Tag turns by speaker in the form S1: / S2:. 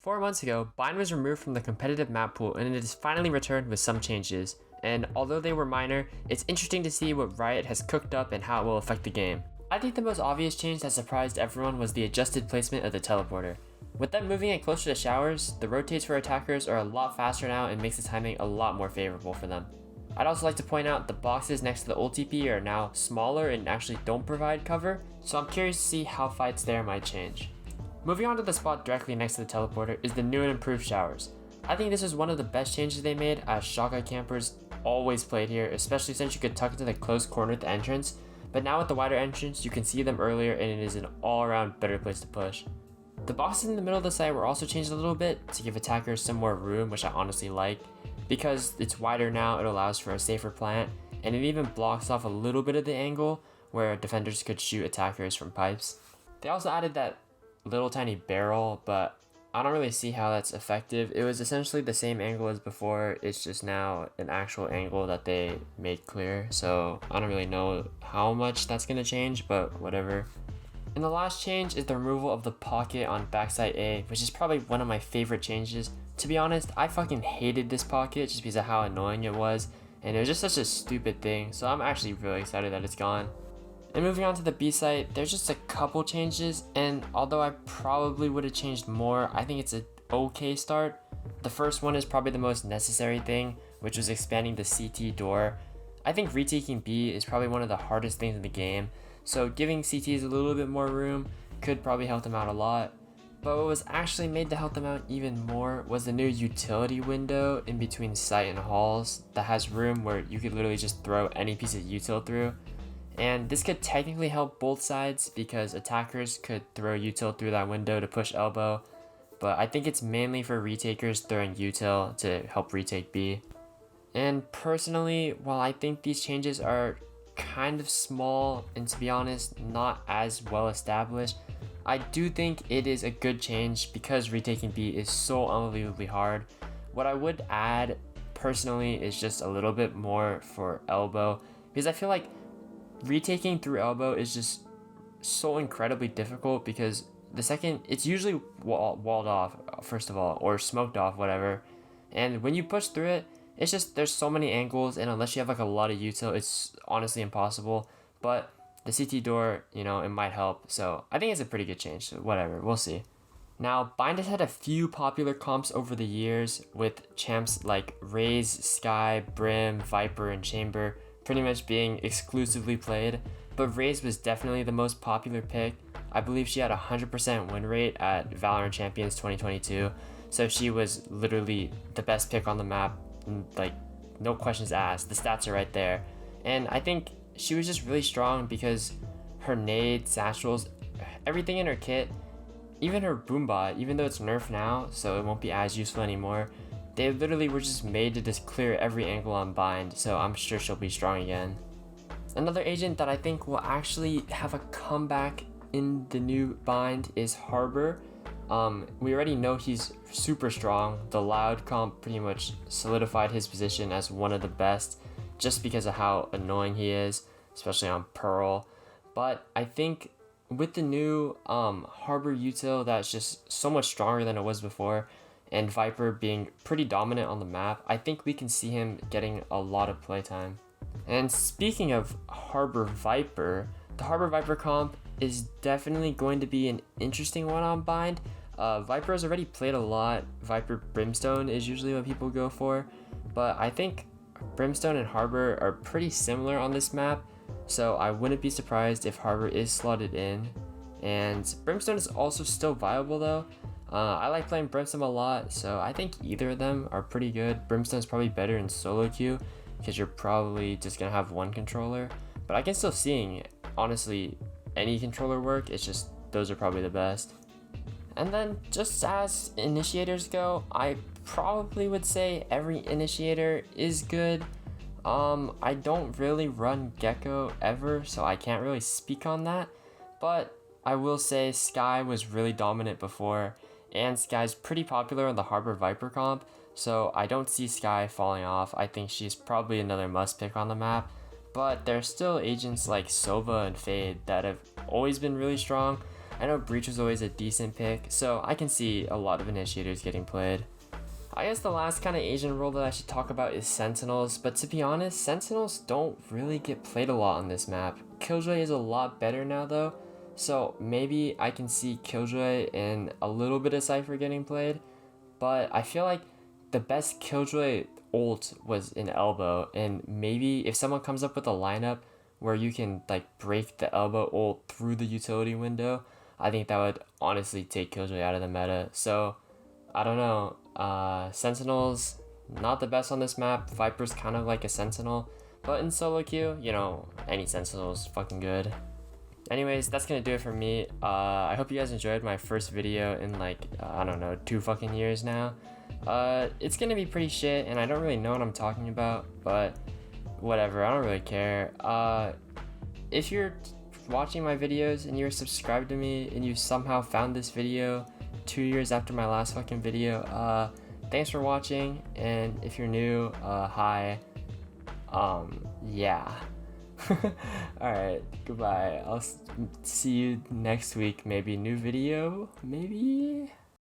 S1: 4 months ago, Bind was removed from the competitive map pool and it has finally returned with some changes. And although they were minor, it's interesting to see what Riot has cooked up and how it will affect the game. I think the most obvious change that surprised everyone was the adjusted placement of the teleporter. With them moving it closer to showers, the rotates for attackers are a lot faster now and makes the timing a lot more favorable for them. I'd also like to point out the boxes next to the ult TP are now smaller and actually don't provide cover, so I'm curious to see how fights there might change. Moving on to the spot directly next to the teleporter is the new and improved showers. I think this is one of the best changes they made, as shotgun campers always played here, especially since you could tuck into the close corner at the entrance, but now with the wider entrance you can see them earlier and it is an all-around better place to push. The boxes in the middle of the site were also changed a little bit to give attackers some more room, which I honestly like. Because it's wider now, it allows for a safer plant, and it even blocks off a little bit of the angle where defenders could shoot attackers from pipes. They also added that little tiny barrel, but I don't really see how that's effective. It was essentially the same angle as before, it's just now an actual angle that they made clear, so I don't really know how much that's going to change, but whatever. And the last change is the removal of the pocket on backside A, which is probably one of my favorite changes. To be honest, I fucking hated this pocket just because of how annoying it was, and it was just such a stupid thing, so I'm actually really excited that it's gone. And moving on to the B site, there's just a couple changes, and although I probably would have changed more, I think it's an okay start. The first one is probably the most necessary thing, which was expanding the CT door. I think retaking B is probably one of the hardest things in the game, so giving CTs a little bit more room could probably help them out a lot. But what was actually made to help them out even more was the new utility window in between site and halls that has room where you could literally just throw any piece of util through. And this could technically help both sides because attackers could throw util through that window to push elbow, but I think it's mainly for retakers throwing util to help retake B. And personally, while I think these changes are kind of small and, to be honest, not as well established, I do think it is a good change because retaking B is so unbelievably hard. What I would add personally is just a little bit more for elbow, because I feel like retaking through elbow is just so incredibly difficult because the second it's usually walled off first of all, or smoked off, whatever, and when you push through it, it's just there's so many angles, and unless you have like a lot of util, it's honestly impossible. But the CT door, you know, it might help, so I think it's a pretty good change, so whatever, we'll see. Now, Bind has had a few popular comps over the years, with champs like Raze, Skye, Brim, Viper, and Chamber pretty much being exclusively played, but Raze was definitely the most popular pick. I believe she had a 100% win rate at Valorant Champions 2022, so she was literally the best pick on the map, like no questions asked, the stats are right there. And I think she was just really strong because her nades, satchels, everything in her kit, even her boombot, even though it's nerfed now, so it won't be as useful anymore, they literally were just made to just clear every angle on Bind, so I'm sure she'll be strong again. Another agent that I think will actually have a comeback in the new Bind is Harbor. We already know he's super strong. The Loud comp pretty much solidified his position as one of the best just because of how annoying he is, especially on Pearl. But I think with the new Harbor util that's just so much stronger than it was before, and Viper being pretty dominant on the map, I think we can see him getting a lot of playtime. And speaking of Harbor Viper, the Harbor Viper comp is definitely going to be an interesting one on Bind. Viper has already played a lot. Viper Brimstone is usually what people go for, but I think Brimstone and Harbor are pretty similar on this map, so I wouldn't be surprised if Harbor is slotted in. And Brimstone is also still viable though. I like playing Brimstone a lot, so I think either of them are pretty good. Brimstone's probably better in solo queue because you're probably just gonna have one controller, but I can still see honestly any controller work, it's just those are probably the best. And then just as initiators go, I probably would say every initiator is good. I don't really run Gecko ever, so I can't really speak on that, but I will say Skye was really dominant before, and Skye's pretty popular on the Harbor Viper comp, so I don't see Skye falling off. I think she's probably another must pick on the map, but there's still agents like Sova and Fade that have always been really strong. I know Breach was always a decent pick, so I can see a lot of initiators getting played. I guess the last kind of Asian role that I should talk about is Sentinels, but to be honest, Sentinels don't really get played a lot on this map. Killjoy is a lot better now though, so maybe I can see Killjoy and a little bit of Cypher getting played, but I feel like the best Killjoy ult was in Elbow, and maybe if someone comes up with a lineup where you can like break the Elbow ult through the utility window, I think that would honestly take Killjoy out of the meta. So I don't know. Sentinels, not the best on this map. Viper's kind of like a Sentinel, but in solo queue, you know, any Sentinel is fucking good. Anyways, that's gonna do it for me. I hope you guys enjoyed my first video in like, I don't know, 2 fucking years now. It's gonna be pretty shit, and I don't really know what I'm talking about, but whatever, I don't really care. If you're watching my videos and you're subscribed to me and you somehow found this video 2 years after my last fucking video, thanks for watching, and if you're new, hi. Yeah. Alright, goodbye. I'll see you next week, maybe new video, maybe?